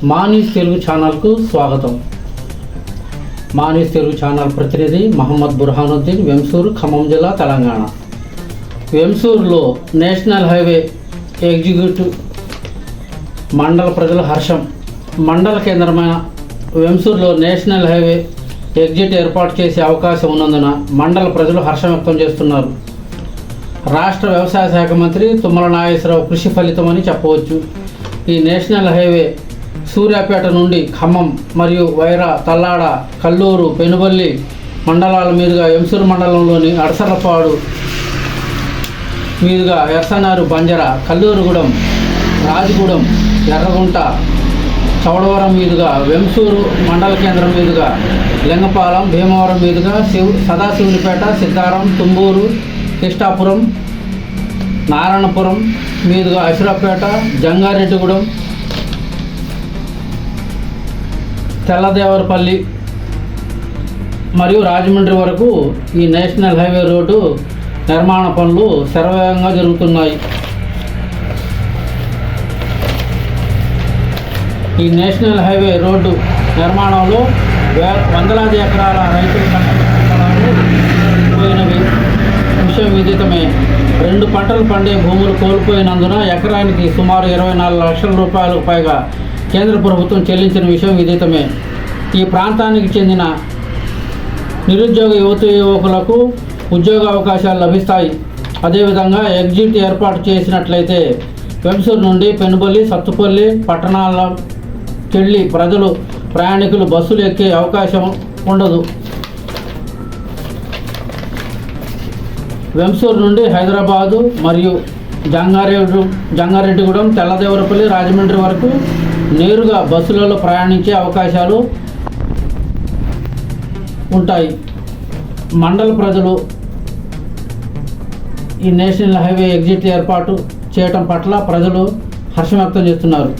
మా న్యూస్ తెలుగు ఛానల్కు స్వాగతం. మా న్యూస్ తెలుగు ఛానల్ ప్రతినిధి మహమ్మద్ బుర్హానుద్దీన్, వెంసూరు, ఖమ్మం జిల్లా, తెలంగాణ. వెంసూరులో నేషనల్ హైవే ఎగ్జిక్యూటివ్ మండల ప్రజల హర్షం. మండల కేంద్రమైన వెంసూరులో నేషనల్ హైవే ఎగ్జిట్ ఏర్పాటు చేసే అవకాశం ఉన్నందున మండల ప్రజలు హర్షం వ్యక్తం చేస్తున్నారు. రాష్ట్ర వ్యవసాయ శాఖ మంత్రి తుమ్మల నాగేశ్వరరావు కృషి ఫలితమని చెప్పవచ్చు. ఈ నేషనల్ హైవే సూర్యాపేట నుండి ఖమ్మం మరియు వైరా, తల్లాడ, కల్లూరు, పెనుబల్లి మండలాల మీదుగా వెంసూరు మండలంలోని అడసర్లపాడు మీదుగా ఎర్సనారు, బంజర, కల్లూరుగూడెం, రాజగూడెం, ఎర్రగుంట, చౌడవరం మీదుగా వెంసూరు మండల కేంద్రం మీదుగా లింగపాలెం, భీమవరం మీదుగా సదాశివునిపేట, సిద్ధారం, తుంబూరు, కిష్టాపురం, నారాయణపురం మీదుగా అసురాపేట, జంగారెడ్డిగూడెం, తెల్లదేవరపల్లి మరియు రాజమండ్రి వరకు ఈ నేషనల్ హైవే రోడ్డు నిర్మాణ పనులు శరవేగంగా జరుగుతున్నాయి. ఈ నేషనల్ హైవే రోడ్డు నిర్మాణంలో వందలాది ఎకరాల రైతుల పంటలు పోయినవి విషయం విదితమే. 2 పంటలు పండే భూములు కోల్పోయినందున ఎకరానికి సుమారు 24 లక్షల రూపాయలకు పైగా కేంద్ర ప్రభుత్వం చెల్లించిన విషయం విదితమే. ఈ ప్రాంతానికి చెందిన నిరుద్యోగ యువకులకు ఉద్యోగ అవకాశాలు లభిస్తాయి. అదేవిధంగా ఎగ్జిట్ ఏర్పాటు చేసినట్లయితే వెంసూరు నుండి పెనుబల్లి, సత్తుపల్లి పట్టణాల చెల్లి ప్రయాణికులు బస్సులు ఎక్కే అవకాశం ఉండదు. వెంసూరు నుండి హైదరాబాదు మరియు జంగారెడ్డిగూడెం, తెల్లదేవరపల్లి, రాజమండ్రి వరకు నేరుగా బస్సులలో ప్రయాణించే అవకాశాలు ఉంటాయి. మండల ప్రజలు ఈ నేషనల్ హైవే ఎగ్జిట్ ఏర్పాటు చేయటం పట్ల ప్రజలు హర్షం వ్యక్తం చేస్తున్నారు.